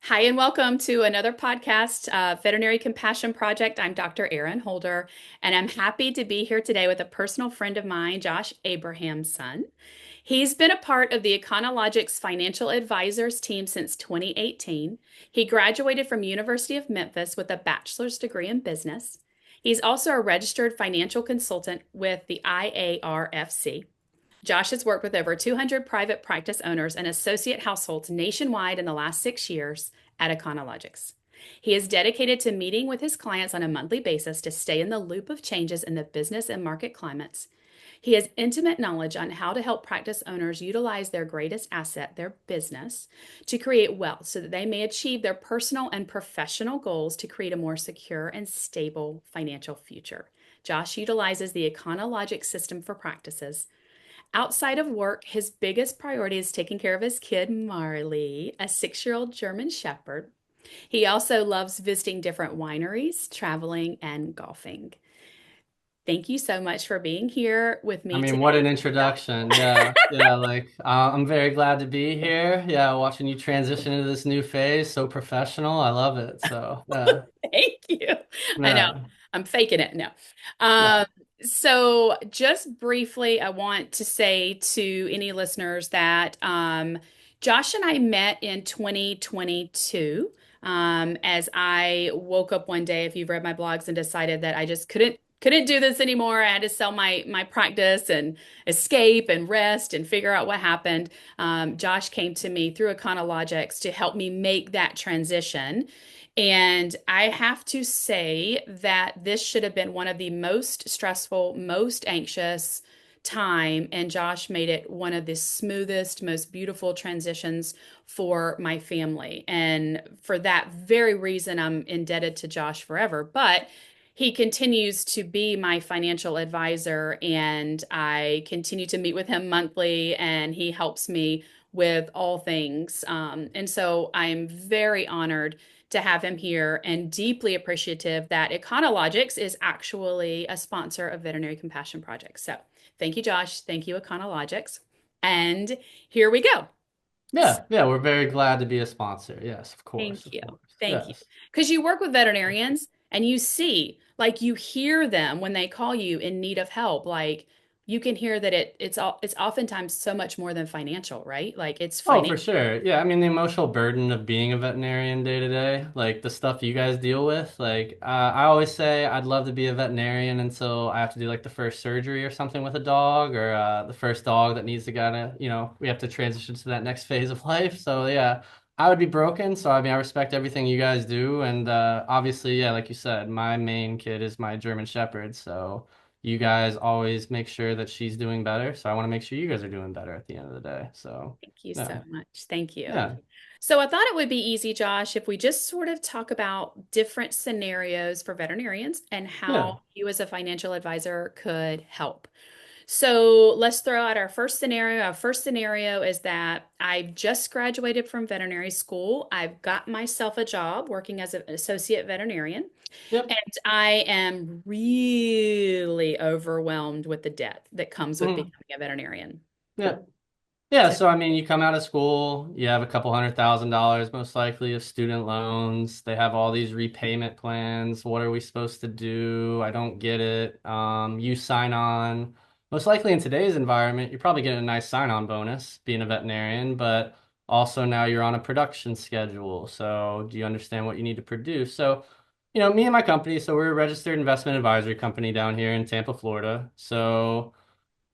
Hi, and welcome to another podcast, Veterinary Compassion Project. I'm Dr. Erin Holder, and I'm happy to be here today with a personal friend of mine, Josh Abrahamson. He's been a part of the Econologics Financial Advisors team since 2018. He graduated from University of Memphis with a bachelor's degree in business. He's also a registered financial consultant with the IARFC. Josh has worked with over 200 private practice owners and associate households nationwide in the last 6 years at Econologics. He is dedicated to meeting with his clients on a monthly basis to stay in the loop of changes in the business and market climates. He has intimate knowledge on how to help practice owners utilize their greatest asset, their business, to create wealth so that they may achieve their personal and professional goals to create a more secure and stable financial future. Josh utilizes the Econologics system for practices. Outside of work, his biggest priority is taking care of his kid, Marley, a 6-year-old German Shepherd. He also loves visiting different wineries, traveling, and golfing. Thank you so much for being here with I me mean, what today. an introduction. Yeah, I'm very glad to be here. Yeah, watching you transition into this new phase, so professional. I love it. So, yeah, Thank you. I know yeah, I'm faking it. No. yeah. Um, so, just briefly, I want to say to any listeners that Josh and I met in 2022. As I woke up one day, if you've read my blogs, and decided that I just couldn't do this anymore. I had to sell my practice and escape and rest and figure out what happened. Josh came to me through Econologics to help me make that transition. And I have to say that this should have been one of the most stressful, most anxious time. And Josh made it one of the smoothest, most beautiful transitions for my family. And for that very reason, I'm indebted to Josh forever. But he continues to be my financial advisor, and I continue to meet with him monthly, and he helps me with all things. And so I'm very honored to have him here and deeply appreciative that Econologics is actually a sponsor of Veterinary Compassion Project. So thank you, Josh. Thank you, Econologics. And here we go. Yeah, we're very glad to be a sponsor. Yes, of course, Thank of you. course. Thank you. Yes. Because you work with veterinarians and you see, like you hear them when they call you in need of help. Like you can hear that it's oftentimes so much more than financial, right? Like it's Oh, for financial. sure. Yeah, I mean the emotional burden of being a veterinarian day to day, like the stuff you guys deal with. I always say I'd love to be a veterinarian until I have to do like the first surgery or something with a dog, or the first dog that needs to we have to transition to that next phase of life. So yeah, I would be broken. So I mean, I respect everything you guys do, and obviously, yeah, like you said, my main kid is my German Shepherd, so. You guys always make sure that she's doing better. So I want to make sure you guys are doing better at the end of the day. So. Thank you Yeah. so much. Thank you. Yeah. So I thought it would be easy, Josh, if we just sort of talk about different scenarios for veterinarians and Yeah. how you as a financial advisor could help. So let's throw out our first scenario. Our first scenario is that I've just graduated from veterinary school. I've got myself a job working as an associate veterinarian, Yep. and I am really overwhelmed with the debt that comes with Mhm. becoming a veterinarian. Yeah. Yeah. So, So, I mean, you come out of school, you have a couple $100,000 most likely of student loans. They have all these repayment plans. What are we supposed to do? I don't get it. You sign on. Most likely in today's environment, you're probably getting a nice sign-on bonus being a veterinarian, but also now you're on a production schedule. So, do you understand what you need to produce? So, me and my company, so we're a registered investment advisory company down here in Tampa, Florida. So,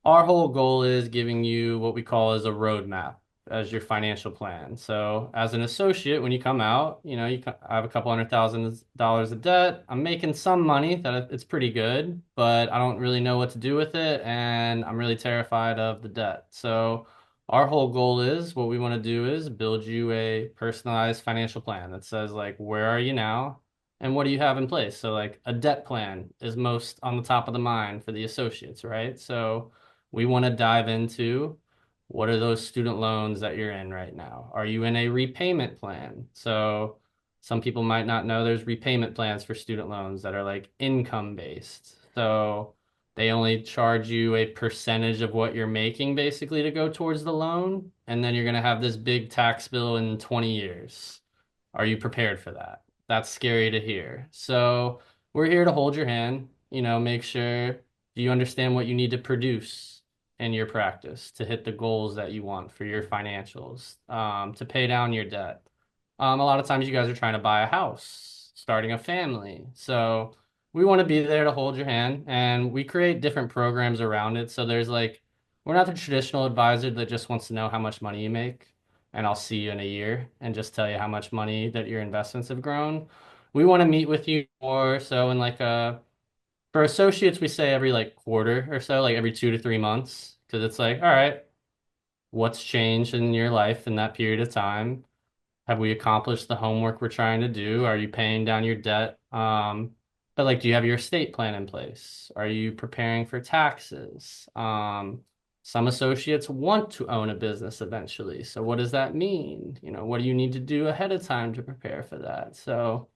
our whole goal is giving you what we call as a roadmap as your financial plan. So as an associate, when you come out, I have a couple $100,000 of debt. I'm making some money that it's pretty good, but I don't really know what to do with it, and I'm really terrified of the debt. So our whole goal is what we want to do is build you a personalized financial plan that says like, where are you now? And what do you have in place? So like a debt plan is most on the top of the mind for the associates, right? So we want to dive into what are those student loans that you're in right now? Are you in a repayment plan? So some people might not know there's repayment plans for student loans that are like income based. So they only charge you a percentage of what you're making basically to go towards the loan. And then you're going to have this big tax bill in 20 years. Are you prepared for that? That's scary to hear. So we're here to hold your hand, make sure you understand what you need to produce in your practice to hit the goals that you want for your financials, to pay down your debt. A lot of times you guys are trying to buy a house, starting a family. So we want to be there to hold your hand, and we create different programs around it. So there's like, we're not the traditional advisor that just wants to know how much money you make and I'll see you in a year and just tell you how much money that your investments have grown. We want to meet with you more so in like for associates, we say every like quarter or so, like every 2 to 3 months, because it's like, all right, what's changed in your life in that period of time? Have we accomplished the homework we're trying to do? Are you paying down your debt? But like, do you have your estate plan in place? Are you preparing for taxes? Some associates want to own a business eventually. So what does that mean? What do you need to do ahead of time to prepare for that? So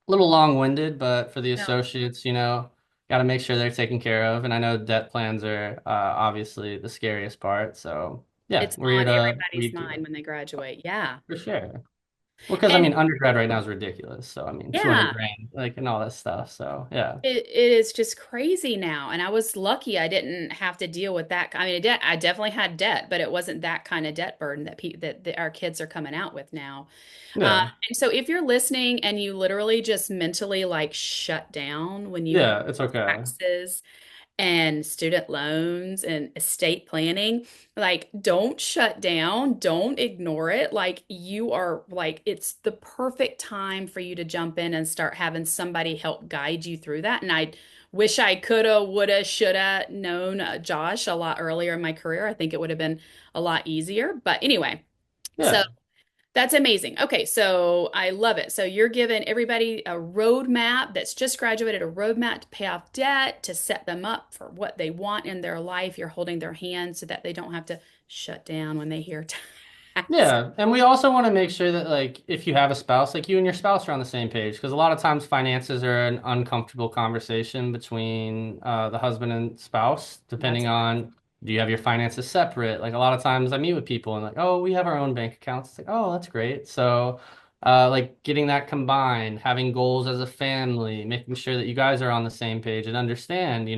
a little long-winded, but for the No, associates, got to make sure they're taken care of. And I know debt plans are obviously the scariest part. So yeah, it's we're here on to everybody's weed through mind it when they graduate. Yeah. for sure. Well, because I And mean, undergrad right now is ridiculous. So I mean, 200 yeah, grand, like, and all that stuff. So yeah, it is just crazy now. And I was lucky I didn't have to deal with that. I mean, I definitely had debt, but it wasn't that kind of debt burden that our kids are coming out with now. yeah, And so if you're listening and you literally just mentally like shut down when you hear yeah. It's okay. taxes and student loans and estate planning, like don't shut down, don't ignore it. Like you are like it's the perfect time for you to jump in and start having somebody help guide you through that. And I wish I coulda, woulda, shoulda known Josh a lot earlier in my career. I think it would have been a lot easier. But anyway, so Yeah, that's amazing. Okay, so I love it. So you're giving everybody a roadmap that's just graduated, a roadmap to pay off debt, to set them up for what they want in their life. You're holding their hand so that they don't have to shut down when they hear tax. yeah. And we also want to make sure that like if you have a spouse, like you and your spouse are on the same page, because a lot of times finances are an uncomfortable conversation between the husband and spouse, That's depending on do you have your finances separate? Like a lot of times I meet with people and like, oh, we have our own bank accounts. It's like, oh, that's great. So like getting that combined, having goals as a family, making sure that you guys are on the same page and understand,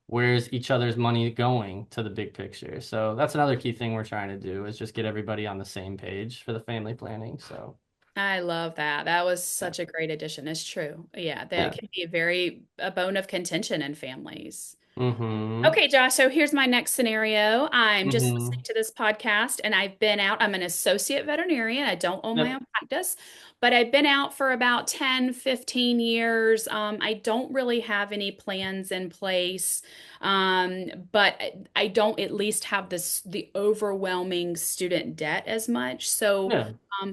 where's each other's money going to the big picture. So that's another key thing we're trying to do is just get everybody on the same page for the family planning. So I love that. That was yeah, such a great addition. It's true. Yeah, that yeah. can be a bone of contention in families. Mm-hmm. Okay, Josh, so here's my next scenario. I'm just listening Mm-hmm. to this podcast and I've been out. I'm an associate veterinarian. I don't own my Yep. own practice, but I've been out for about 10, 15 years. I don't really have any plans in place, but I don't at least have the overwhelming student debt as much. So, Yeah.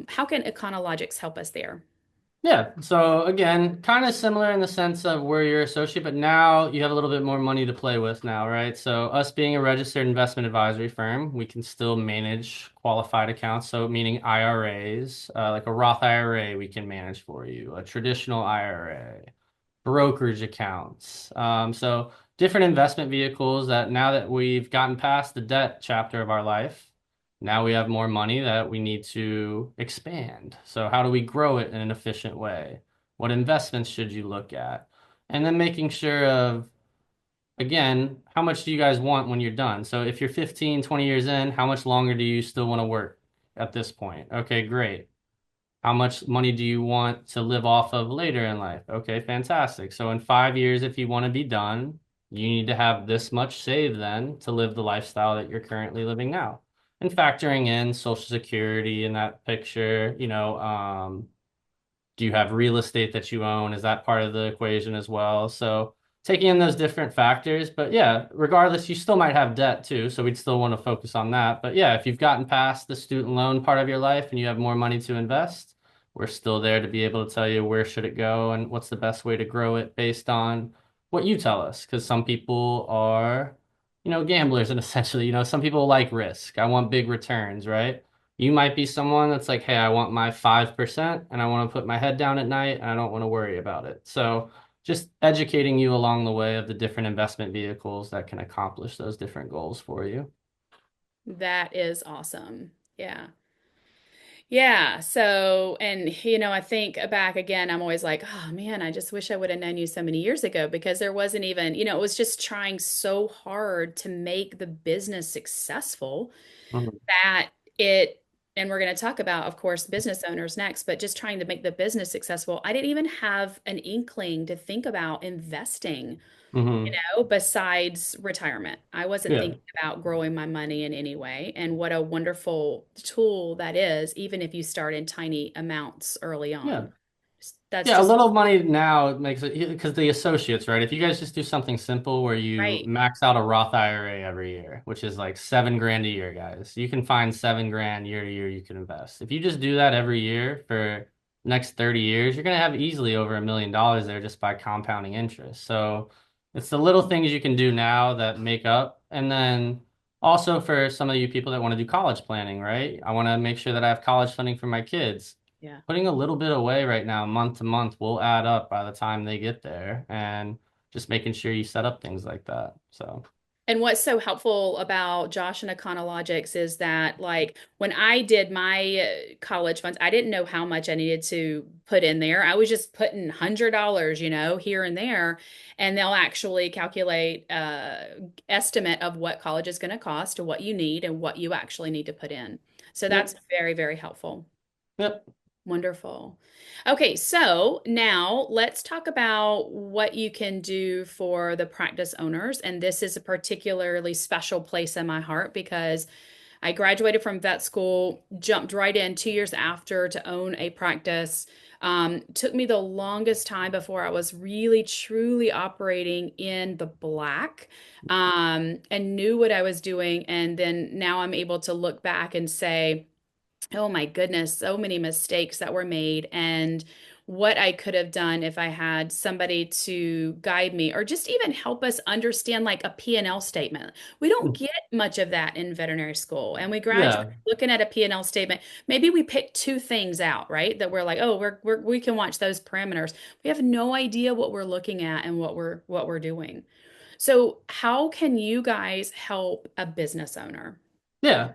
how can Econologics help us there? Yeah. So again, kind of similar in the sense of where you're associate, but now you have a little bit more money to play with now, right? So us being a registered investment advisory firm, we can still manage qualified accounts. So meaning IRAs, like a Roth IRA, we can manage for you, a traditional IRA, brokerage accounts. So different investment vehicles that now that we've gotten past the debt chapter of our life, now we have more money that we need to expand. So how do we grow it in an efficient way? What investments should you look at? And then making sure of, again, how much do you guys want when you're done? So if you're 15, 20 years in, how much longer do you still want to work at this point? Okay, great. How much money do you want to live off of later in life? Okay, fantastic. So in 5 years, if you want to be done, you need to have this much saved then to live the lifestyle that you're currently living now. And factoring in Social Security in that picture, do you have real estate that you own? Is that part of the equation as well? So taking in those different factors, but yeah, regardless, you still might have debt too. So we'd still want to focus on that. But yeah, if you've gotten past the student loan part of your life and you have more money to invest, we're still there to be able to tell you where should it go and what's the best way to grow it based on what you tell us. Because some people are, gamblers and essentially, some people like risk. I want big returns, right? You might be someone that's like, hey, I want my 5% and I want to put my head down at night and I don't want to worry about it. So just educating you along the way of the different investment vehicles that can accomplish those different goals for you. That is awesome. Yeah. Yeah. So, and I think back again, I'm always like, oh man, I just wish I would have known you so many years ago because there wasn't even, it was just trying so hard to make the business successful Mhm. that it, and we're going to talk about, of course, business owners next, but just trying to make the business successful. I didn't even have an inkling to think about investing, Hmm. besides retirement. I wasn't Yeah. thinking about growing my money in any way. And what a wonderful tool that is, even if you start in tiny amounts early Yeah. on. That's Yeah, a just little money now makes it because the associates, right? If you guys just do something simple where you right. max out a Roth IRA every year, which is like 7 grand a year, guys, you can find 7 grand year to year you can invest. If you just do that every year for next 30 years, you're gonna have easily over $1 million there just by compounding interest. So it's the little things you can do now that make up. And then also for some of you people that want to do college planning, right? I want to make sure that I have college funding for my kids. Yeah. Putting a little bit away right now, month to month, will add up by the time they get there, and just making sure you set up things like that. So, And what's so helpful about Josh and Econologics is that, like, when I did my college funds, I didn't know how much I needed to put in there. I was just putting $100, here and there, and they'll actually calculate estimate of what college is going to cost, or what you need, and what you actually need to put in. So that's yep, very, very helpful. yep, Wonderful. Okay, so now let's talk about what you can do for the practice owners. And this is a particularly special place in my heart because I graduated from vet school, jumped right in 2 years after to own a practice. Took me the longest time before I was really truly operating in the black, and knew what I was doing. And then now I'm able to look back and say, oh my goodness, so many mistakes that were made, and what I could have done if I had somebody to guide me or just even help us understand like a P&L statement. We don't get much of that in veterinary school. And we graduate yeah, looking at a P&L statement. Maybe we pick two things out, right? That we're like, oh, we can watch those parameters. We have no idea what we're looking at and what we're doing. So, how can you guys help a business owner? yeah.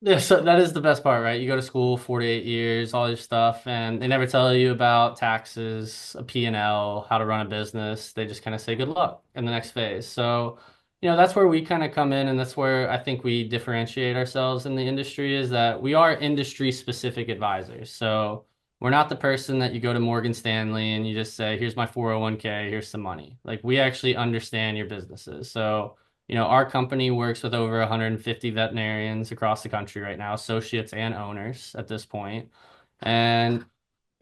Yeah, so that is the best part, right? You go to school 48 years, all your stuff, and they never tell you about taxes, a P&L, how to run a business. They just kind of say good luck in the next phase. So, that's where we kind of come in, and that's where I think we differentiate ourselves in the industry is that we are industry specific advisors. So, we're not the person that you go to Morgan Stanley and you just say, here's my 401k, here's some money. Like we actually understand your businesses. So, our company works with over 150 veterinarians across the country right now, associates and owners at this point. And,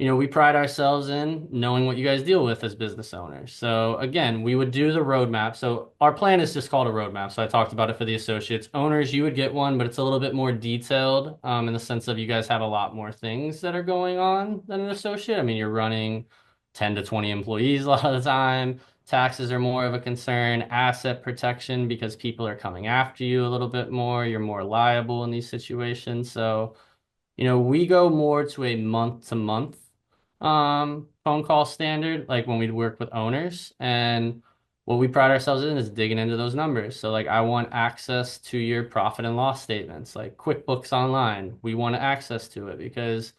we pride ourselves in knowing what you guys deal with as business owners. So again, we would do the roadmap. So our plan is just called a roadmap. So I talked about it for the associates. Owners, you would get one, but it's a little bit more detailed, in the sense of you guys have a lot more things that are going on than an associate. I mean, you're running 10 to 20 employees a lot of the time. Taxes are more of a concern, asset protection because people are coming after you a little bit more. You're more liable in these situations. So, we go more to a month to month phone call standard, like when we work with owners. And what we pride ourselves in is digging into those numbers. So like I want access to your profit and loss statements, like QuickBooks Online. We want access to it because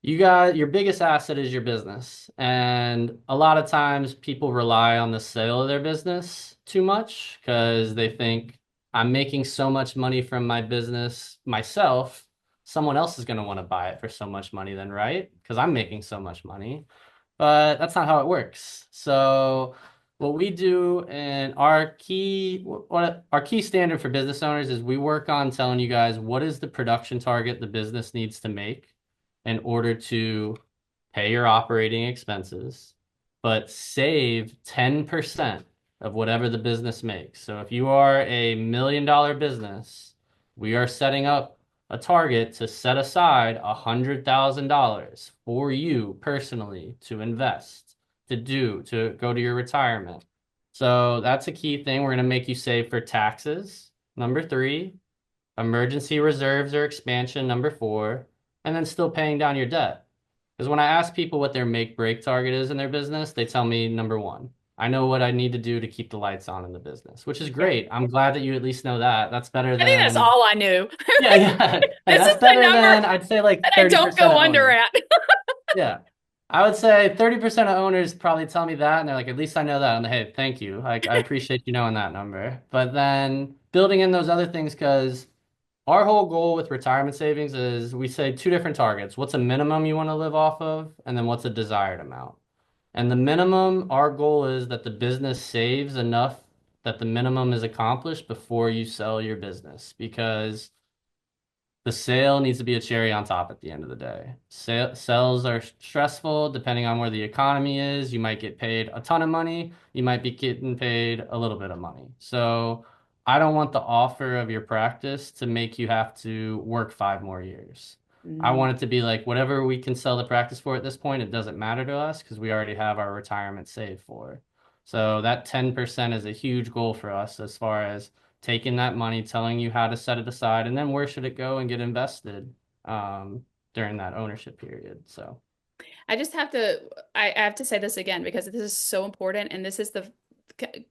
you got your biggest asset is your business. And a lot of times people rely on the sale of their business too much because they think I'm making so much money from my business myself. Someone else is going to want to buy it for so much money then, right? Because I'm making so much money. But that's not how it works. So what we do and our key standard for business owners is we work on telling you guys what is the production target the business needs to make in order to pay your operating expenses, but save 10% of whatever the business makes. So if you are a $1 million business, we are setting up a target to set aside $100,000 for you personally to invest, to go to your retirement. So that's a key thing. We're going to make you save for taxes. Number three, emergency reserves or expansion. Number four, and then still paying down your debt. Because when I ask people what their make break target is in their business, they tell me number one. I know what I need to do to keep the lights on in the business, which is Yeah. great. I'm glad that you at least know that. That's better I think that's than, all I knew. yeah, yeah. Hey, This is that's the better number than I'd say like that I don't 30% go of under owners. at. Yeah. I would say 30% of owners probably tell me that, and they're like, at least I know that. And hey, thank you. I appreciate you knowing that number. But then building in those other things, because our whole goal with retirement savings is we say two different targets. What's a minimum you want to live off of? And then what's a desired amount? And the minimum, our goal is that the business saves enough that the minimum is accomplished before you sell your business, because the sale needs to be a cherry on top at the end of the day. Sales are stressful depending on where the economy is. You might get paid a ton of money. You might be getting paid a little bit of money. So I don't want the offer of your practice to make you have to work 5 more years. I Mm. want it to be like whatever we can sell the practice for at this point, it doesn't matter to us because we already have our retirement saved for. So that 10% is a huge goal for us as far as taking that money, telling you how to set it aside, and then where should it go and get invested during that ownership period. So, I just have to, I have to say this again because this is so important. And this is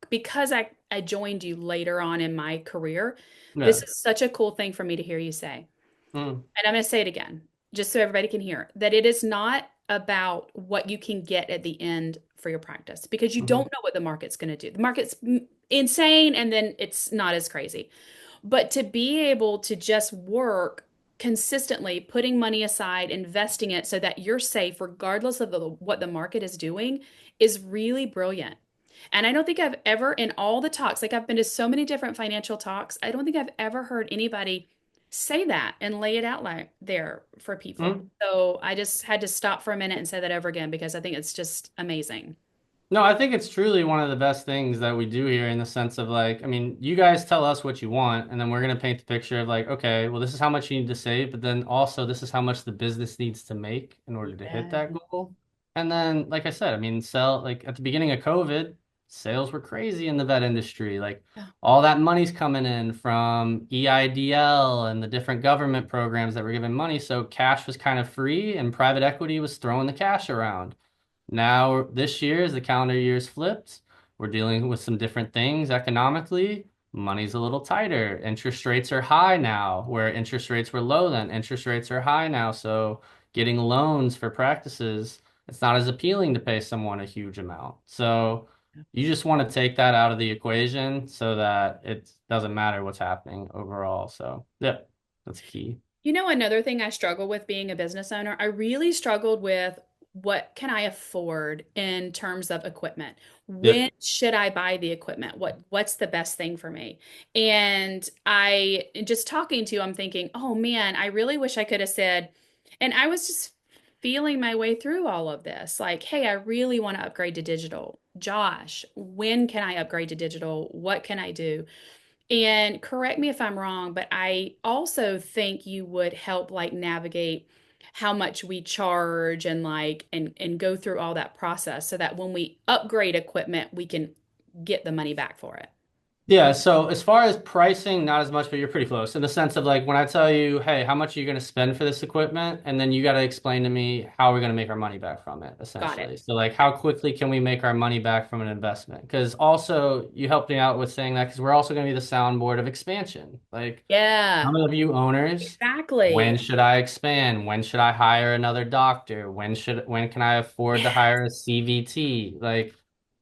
because I joined you later on in my career, this yeah. is such a cool thing for me to hear you say. Mm, And I'm going to say it again, just so everybody can hear that it is not about what you can get at the end for your practice because you don't hmm know what the market's going to do. The market's insane and then it's not as crazy. But to be able to just work consistently, putting money aside, investing it so that you're safe regardless of what the market is doing is really brilliant. And I don't think I've ever, in all the talks, like I've been to so many different financial talks, I don't think I've ever heard anybody say that and lay it out like there for people. mm. So I just had to stop for a minute and say that over again because I think it's just amazing. No, I think it's truly one of the best things that we do here in the sense of like, I mean, you guys tell us what you want, and then we're going to paint the picture of like, okay, well, this is how much you need to save, but then also this is how much the business needs to make in order to hit Yeah. that goal. And then, like I said, I mean, sell like at the beginning of COVID, sales were crazy in the vet industry. Like Yeah. all that money's coming in from EIDL and the different government programs that were giving money. So cash was kind of free, and private equity was throwing the cash around. Now, this year, as the calendar year's flipped, we're dealing with some different things economically. Money's a little tighter. Interest rates are high now, where interest rates were low then. Interest rates are high now. So getting loans for practices, it's not as appealing to pay someone a huge amount. So you just want to take that out of the equation so that it doesn't matter what's happening overall. So, yeah, that's key. You know, another thing I struggle with being a business owner, I really struggled with what can I afford in terms of equipment? When Yep. should I buy the equipment? What's the best thing for me? And I just talking to you, I'm thinking, oh man, I really wish I could have said, and I was just feeling my way through all of this. Like, hey, I really want to upgrade to digital. Josh, when can I upgrade to digital? What can I do? And correct me if I'm wrong, but I also think you would help like navigate how much we charge and like and go through all that process so that when we upgrade equipment, we can get the money back for it. Yeah, so as far as pricing, not as much, but you're pretty close in the sense of like when I tell you, hey, how much are you going to spend for this equipment? And then you got to explain to me how we're going to make our money back from it, Got it. essentially. So like how quickly can we make our money back from an investment? Because also you helped me out with saying that because we're also going to be the soundboard of expansion. Like Yeah, some of you owners, when exactly. should I expand? When should I hire another doctor? When can I afford to hire a CVT? Like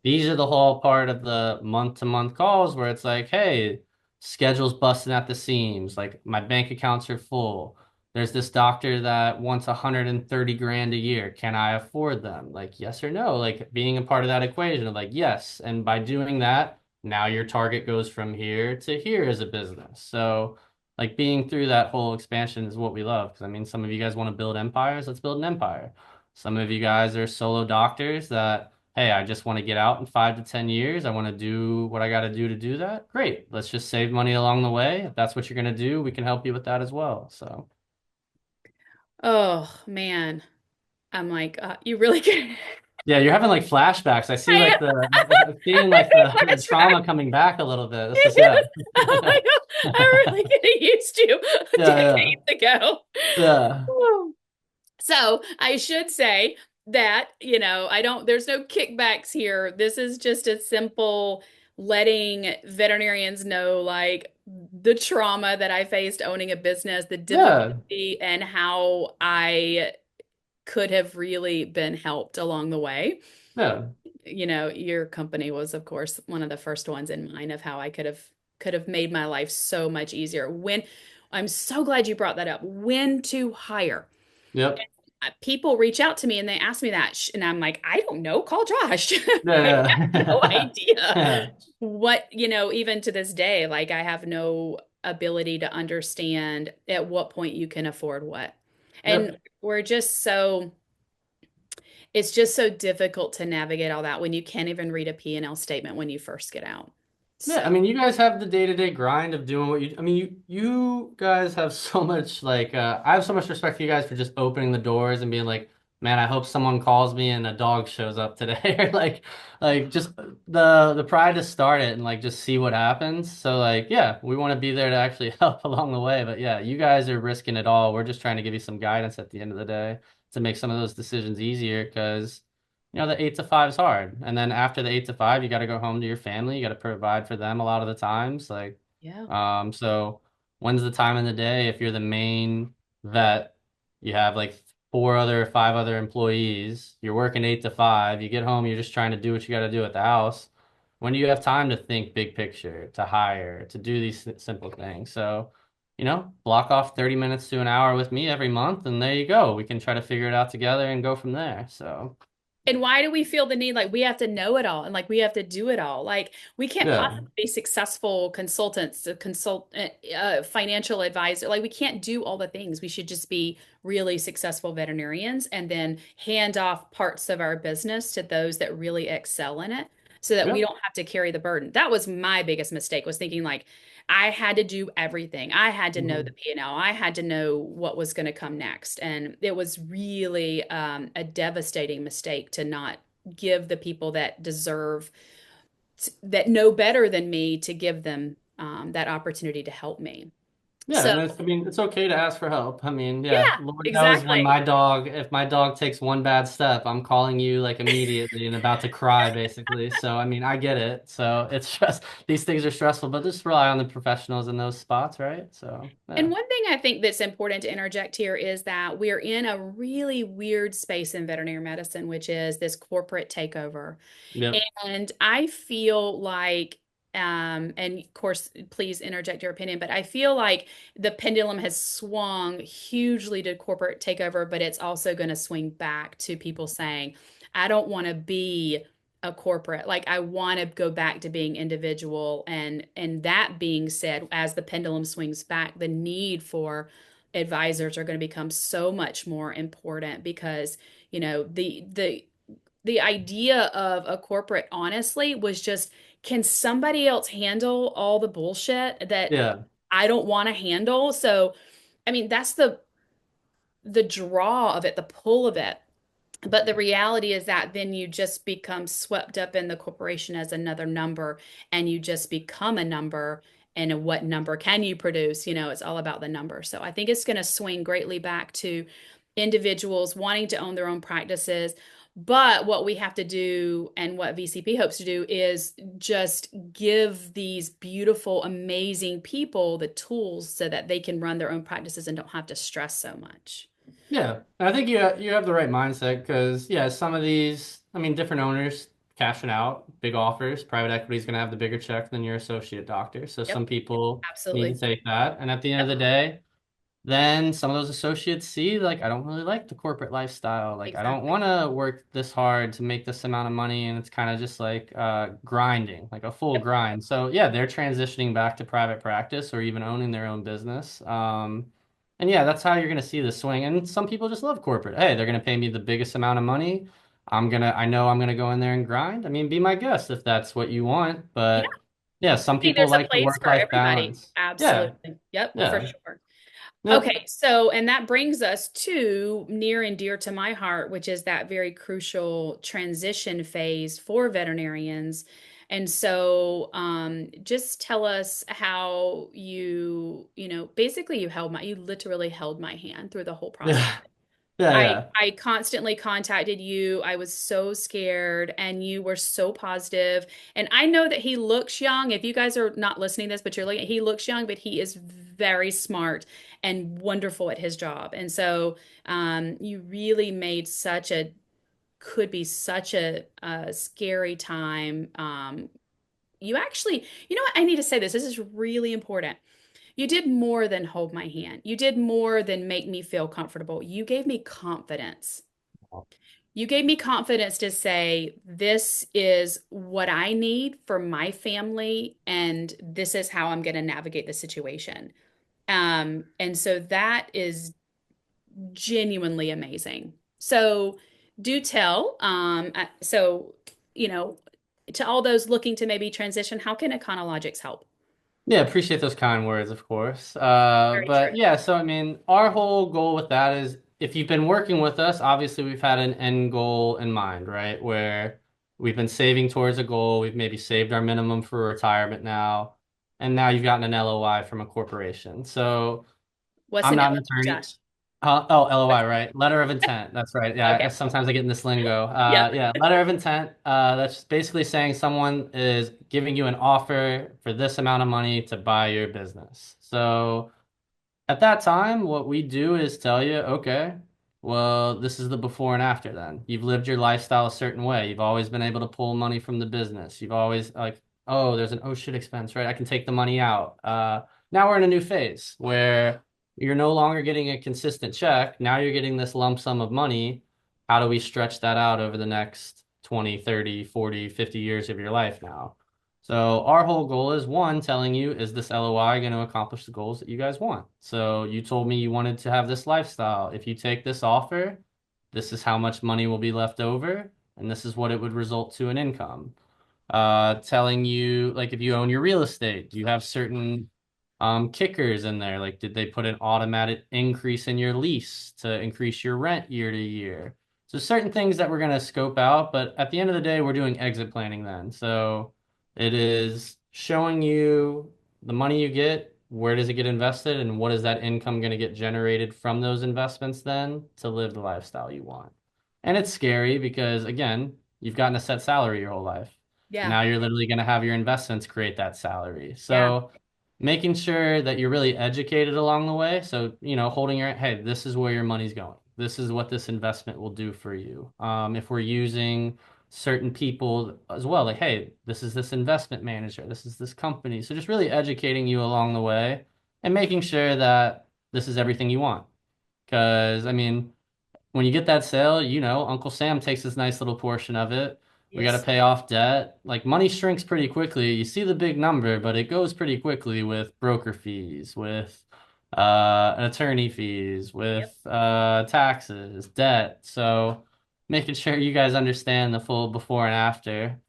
these are the whole part of the month to month calls where it's like, hey, schedule's busting at the seams. Like my bank accounts are full. There's this doctor that wants 130 grand a year. Can I afford them? Like, yes or no? Like being a part of that equation of like, yes. And by doing that, now your target goes from here to here as a business. So like being through that whole expansion is what we love. Because I mean, some of you guys want to build empires. Let's build an empire. Some of you guys are solo doctors that hey, I just want to get out in 5 to 10 years. I want to do what I got to do that. Great. Let's just save money along the way. If that's what you're going to do, we can help you with that as well. So, Oh man, I'm like, you really can. yeah, you're having like flashbacks. I see I like I'm seeing like the flashback. trauma coming back a little bit. This is, yeah. Oh my God, I'm really getting used to Yeah, decades ago. yeah, So I should say, that, I don't, there's no kickbacks here. This is just a simple letting veterinarians know like the trauma that I faced owning a business, the Yeah, difficulty, and how I could have really been helped along the way. yeah, Your company was, of course, one of the first ones in mind of how I could have made my life so much easier. When I'm so glad you brought that up. When to hire. yep, People reach out to me and they ask me that, and I'm like, I don't know. Call Josh. I have no yeah, idea yeah, what, even to this day, like I have no ability to understand at what point you can afford what. And yep. we're just so it's just so difficult to navigate all that when you can't even read a P&L statement when you first get out. Yeah, I So, mean, you guys have the day-to-day grind of doing what I mean, you guys have so much like I have so much respect for you guys for just opening the doors and being like, man, I hope someone calls me and a dog shows up today or like just the pride to start it and like just see what happens. So like, yeah, we want to be there to actually help along the way, but yeah, you guys are risking it all. We're just trying to give you some guidance at the end of the day to make some of those decisions easier because the 8 to 5 is hard. And then after the 8 to 5, you got to go home to your family. You got to provide for them a lot of the times. yeah. So when's the time in the day if you're the main vet, you have like 5 other employees, you're working 8 to 5, you get home, you're just trying to do what you got to do at the house. When do you have time to think big picture, to hire, to do these simple things? So, block off 30 minutes to an hour with me every month, and there you go. We can try to figure it out together and go from there. So. And why do we feel the need like we have to know it all and like we have to do it all? Like we can't Yeah, possibly be successful consultants, financial advisor. Like we can't do all the things. We should just be really successful veterinarians and then hand off parts of our business to those that really excel in it so that we yeah, don't have to carry the burden. That was my biggest mistake was thinking like I had to do everything. I had to know the hmm, P&L. I had to know what was going to come next. And it was really a devastating mistake to not give the people that deserve, that know better than me, to give them that opportunity to help me. yeah. So, And I mean, it's okay to ask for help. I mean, yeah, yeah, Lord knows when exactly. if my dog takes one bad step, I'm calling you like immediately and about to cry, basically. So, I mean, I get it. So it's just these things are stressful, but just rely on the professionals in those spots, right? So, And yeah, one thing I think that's important to interject here is that we're in a really weird space in veterinary medicine, which is this corporate takeover. yep, And I feel like, and of course, please interject your opinion, but I feel like the pendulum has swung hugely to corporate takeover, but it's also going to swing back to people saying, I don't want to be a corporate. Like I want to go back to being individual. And that being said, as the pendulum swings back, the need for advisors are going to become so much more important because, the idea of a corporate honestly was just, can somebody else handle all the bullshit that yeah, I don't want to handle? So, I mean, that's the draw of it, the pull of it. But the reality is that then you just become swept up in the corporation as another number, and you just become a number. And what number can you produce? It's all about the number. So I think it's going to swing greatly back to individuals wanting to own their own practices. But what we have to do and what VCP hopes to do is just give these beautiful, amazing people the tools so that they can run their own practices and don't have to stress so much. yeah. And I think you have the right mindset because yeah, some of these, I mean, different owners cashing out big offers. Private equity is going to have the bigger check than your associate doctor. So Yep, some people need to absolutely. take that. And at the end of Yep, the day, then some of those associates see like I don't really like the corporate lifestyle. Like I don't exactly. want to work this hard to make this amount of money and it's kind of just like grinding, like a full Yep. grind. So yeah, they're transitioning back to private practice or even owning their own business. And yeah, that's how you're going to see the swing. And some people just love corporate. Hey, they're going to pay me the biggest amount of money. I know I'm going to go in there and grind. I mean, be my guest if that's what you want. Yeah, But yeah, some I think people there's a like the place for work-life everybody. balance. Yeah. Absolutely. Yep, for Yeah. sure. Yep. Okay, so and that brings us to near and dear to my heart, which is that very crucial transition phase for veterinarians. And so, just tell us how basically you literally held my hand through the whole process. Yeah. Yeah, I yeah. I constantly contacted you. I was so scared and you were so positive. And I know that he looks young. If you guys are not listening to this, but you're looking, he looks young, but he is very smart and wonderful at his job. And so you really made such a could be such a scary time. You actually, you know what? I need to say this. This is really important. You did more than hold my hand. You did more than make me feel comfortable. You gave me confidence. You gave me confidence to say, this is what I need for my family, and this is how I'm going to navigate the situation. And so that is genuinely amazing. So do tell. So, you know, to all those looking to maybe transition, how can Econologics help? Yeah, appreciate those kind words, of course. Very true. But yeah, so I mean, our whole goal with that is if you've been working with us, obviously we've had an end goal in mind, right? Where we've been saving towards a goal, we've maybe saved our minimum for retirement now, and now you've gotten an LOI from a corporation. So What's I'm an not an LLC, attorney. Josh? Oh, LOI, right? Letter of intent. That's right. Yeah, Okay. sometimes I get in this lingo. Yep. Yeah, letter of intent. That's basically saying someone is giving you an offer for this amount of money to buy your business. So at that time, what we do is tell you, okay, well, this is the before and after then. You've lived your lifestyle a certain way. You've always been able to pull money from the business. You've always like, oh, there's an oh shit expense, right? I can take the money out. Now we're in a new phase where you're no longer getting a consistent check. Now you're getting this lump sum of money. How do we stretch that out over the next 20, 30, 40, 50 years of your life now? So our whole goal is one, telling you, is this LOI going to accomplish the goals that you guys want? So you told me you wanted to have this lifestyle. If you take this offer, this is how much money will be left over, and this is what it would result to an income. Telling you, like if you own your real estate, do you have certain kickers in there? Like did they put an automatic increase in your lease to increase your rent year to year? So certain things that we're going to scope out, but at the end of the day, we're doing exit planning then. So it is showing you the money you get, where does it get invested, and what is that income going to get generated from those investments then to live the lifestyle you want. And it's scary because, again, you've gotten a set salary your whole life. And Yeah. now you're literally going to have your investments create that salary. Yeah. So making sure that you're really educated along the way. So, holding your, hey, this is where your money's going. This is what this investment will do for you. If we're using certain people as well, like, hey, this is this investment manager, this is this company. So just really educating you along the way and making sure that this is everything you want. Because, I mean, when you get that sale, Uncle Sam takes this nice little portion of it. We got to Yes. pay off debt. Like money shrinks pretty quickly. You see the big number, but it goes pretty quickly with broker fees, with attorney fees, Yep. with taxes, debt. So making sure you guys understand the full before and after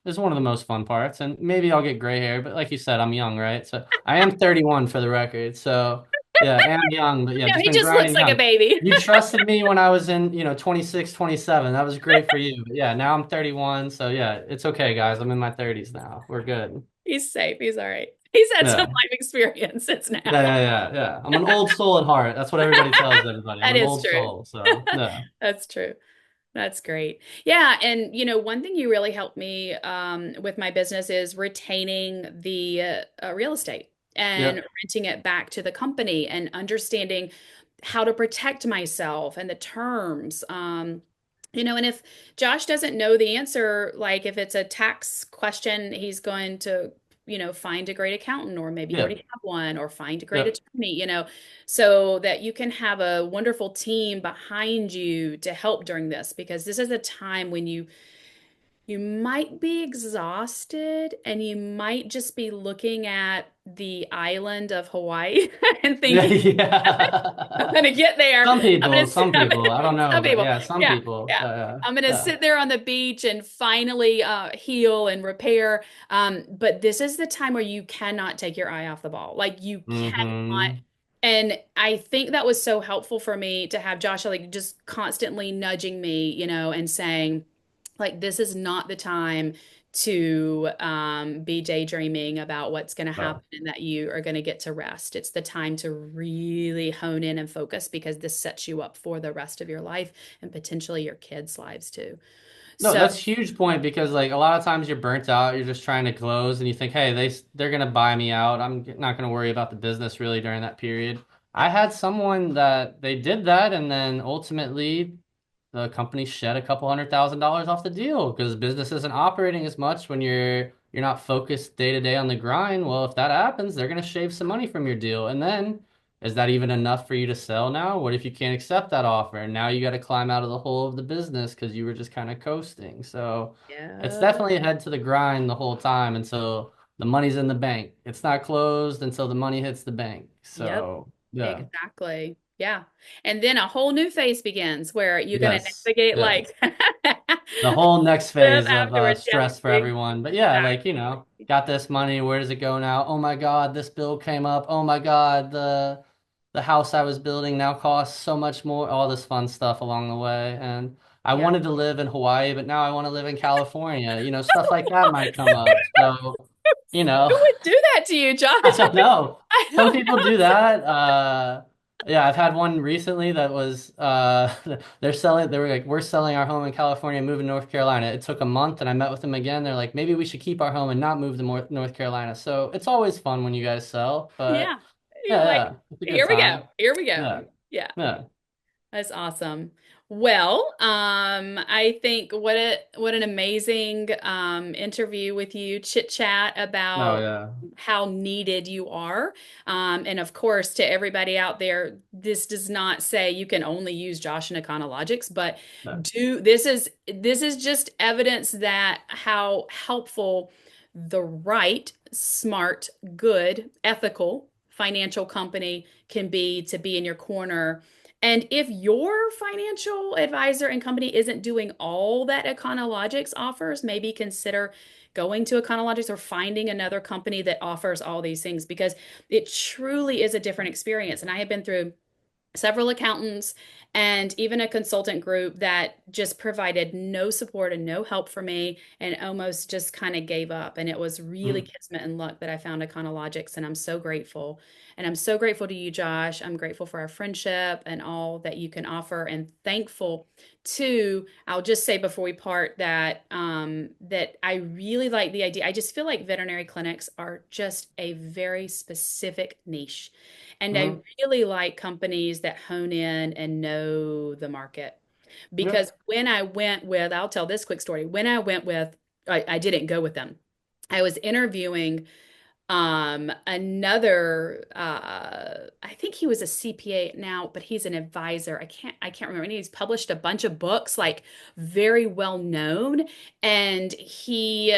is one of the most fun parts. And maybe I'll get gray hair, but like you said, I'm young, right? So I am 31 for the record. So yeah, I am young, but yeah, No, just he been just looks grinding like a young. baby. You trusted me when I was in, 26, 27. That was great for you. But yeah, now I'm 31. So yeah, it's okay, guys. I'm in my 30s now. We're good. He's safe. He's all right. He's had some Yeah. life experiences Yeah, now. yeah, yeah, yeah. I'm an old soul at heart. That's what everybody tells everybody. I'm That an is old true. soul. So yeah. That's true. That's great. Yeah, and one thing you really helped me with my business is retaining the real estate and Yep. renting it back to the company and understanding how to protect myself and the terms. And if Josh doesn't know the answer, like if it's a tax question, he's going to, find a great accountant, or maybe you already Yep. have one, or find a great Yep. attorney, so that you can have a wonderful team behind you to help during this, because this is a time when you might be exhausted and you might just be looking at the island of Hawaii and Yeah, thinking, I'm yeah. gonna get there. Some people, I don't know, Some but people, yeah, some yeah, people. yeah. Yeah, I'm gonna yeah. sit there on the beach and finally heal and repair. But this is the time where you cannot take your eye off the ball. Like you cannot. Mm-hmm. And I think that was so helpful for me to have Joshua like just constantly nudging me, and saying, like, this is not the time to be daydreaming about what's going to Oh. happen and that you are going to get to rest. It's the time to really hone in and focus because this sets you up for the rest of your life and potentially your kids' lives too. No, So, that's a huge point because like a lot of times you're burnt out, you're just trying to close and you think, "Hey, they're going to buy me out. I'm not going to worry about the business really during that period." I yep, had someone that they did that and then ultimately the company shed a couple $100,000 off the deal because business isn't operating as much when you're not focused day to day on the grind. Well, if that happens, they're going to shave some money from your deal. And then is that even enough for you to sell now? What if you can't accept that offer? And now you got to climb out of the hole of the business because you were just kind of coasting. So it's yeah, definitely a head to the grind the whole time until the money's in the bank. It's not closed until the money hits the bank. yep, So yeah. exactly. Yeah. And then a whole new phase begins where you're going to Yes. navigate Yeah. like The whole next live phase of afterwards. Yep, stress for everyone. But yeah, like, exactly. got this money. Where does it go now? Oh my God, this bill came up. Oh my God, the house I was building now costs so much more. All this fun stuff along the way. And I Yeah. wanted to live in Hawaii, but now I want to live in California. Stuff like that might come up. So, you know. Who would do that to you, Josh? I don't know. I Some don't people do that. Yeah, I've had one recently that was they were like, we're selling our home in California and moving to North Carolina. It took a month and I met with them again. They're like, maybe we should keep our home and not move to North Carolina. So it's always fun when you guys sell, Yeah. but You're yeah, like, yeah, it's a good here we go. time. Here we go. Yeah, Yeah. yeah. That's awesome. Well, I think what an amazing interview with you, chit chat Oh about yeah. how needed you are. And of course, to everybody out there, this does not say you can only use Josh and Econologics, but Yeah. this is just evidence that how helpful the right, smart, good, ethical financial company can be to be in your corner. And if your financial advisor and company isn't doing all that Econologics offers, maybe consider going to Econologics or finding another company that offers all these things because it truly is a different experience. And I have been through several accountants and even a consultant group that just provided no support and no help for me and almost just kind of gave up. And it was really Mm, kismet and luck that I found Econologics, and I'm so grateful. And I'm so grateful to you, Josh. I'm grateful for our friendship and all that you can offer, and thankful too. I'll just say before we part that that I really like the idea. I just feel like veterinary clinics are just a very specific niche. And I mm, really like companies that hone in and know the market. yeah. Because when I went with, I'll tell this quick story. When I went with, I didn't go with them. I was interviewing another I think he was a CPA now, but he's an advisor. I can't remember. And he's published a bunch of books, like very well known. And he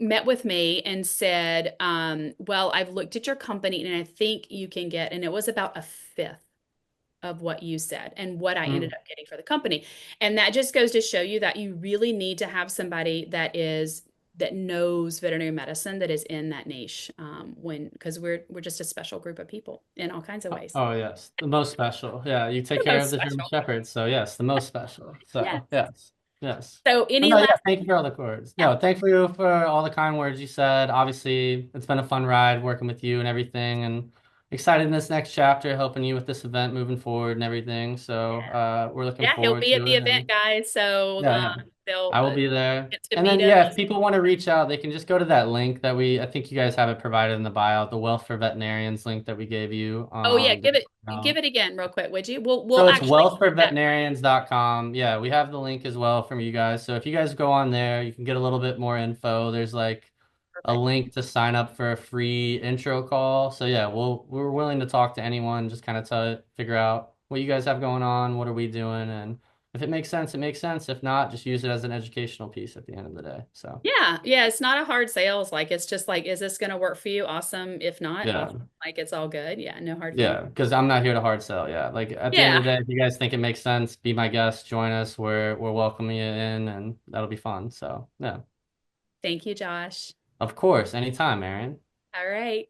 met with me and said, well, I've looked at your company and I think you can get, and it was about a fifth of what you said and what I ended Mm, up getting for the company. And that just goes to show you that you really need to have somebody that knows veterinary medicine, that is in that niche, when because we're just a special group of people in all kinds of Oh, ways. oh, yes, the most special. Yeah, you take The care most of the German special. Shepherds, so yes, the most special. Yes. So yes, yes. So But any no, yeah, last, thank you for all the words. yeah. No, thank you for all the kind words you said. Obviously, it's been a fun ride working with you and everything, and excited in this next chapter, helping you with this event moving forward and everything. So we're looking Yeah, he'll forward be at to the it, event, and guys. So yeah, yeah. they'll I will be there. get to And meet then, us. yeah, if people want to reach out, they can just go to that link that I think you guys have it provided in the bio, the Wealth for Veterinarians link that we gave you. Oh yeah, give No. it again real quick, would you? We'll So it's actually put that right. wealthforveterinarians.com. Yeah, we have the link as well from you guys. So if you guys go on there, you can get a little bit more info. There's like a Perfect. link to sign up for a free intro call. So yeah, we're willing to talk to anyone, just kind of figure out what you guys have going on, what are we doing, and if it makes sense, it makes sense. If not, just use it as an educational piece at the end of the day. So Yeah, yeah, it's not a hard sales. Like it's just like, is this going to work for you? Awesome. If not, yeah, awesome. Like it's all good. Yeah, no hard feelings. yeah, because I'm not here to hard sell. Yeah, like at the end of Yeah. the day, if you guys think it makes sense, be my guest, join us. We're welcoming you in, and that'll be fun. So yeah, Thank you, Josh. of course, anytime, Aaron. All right.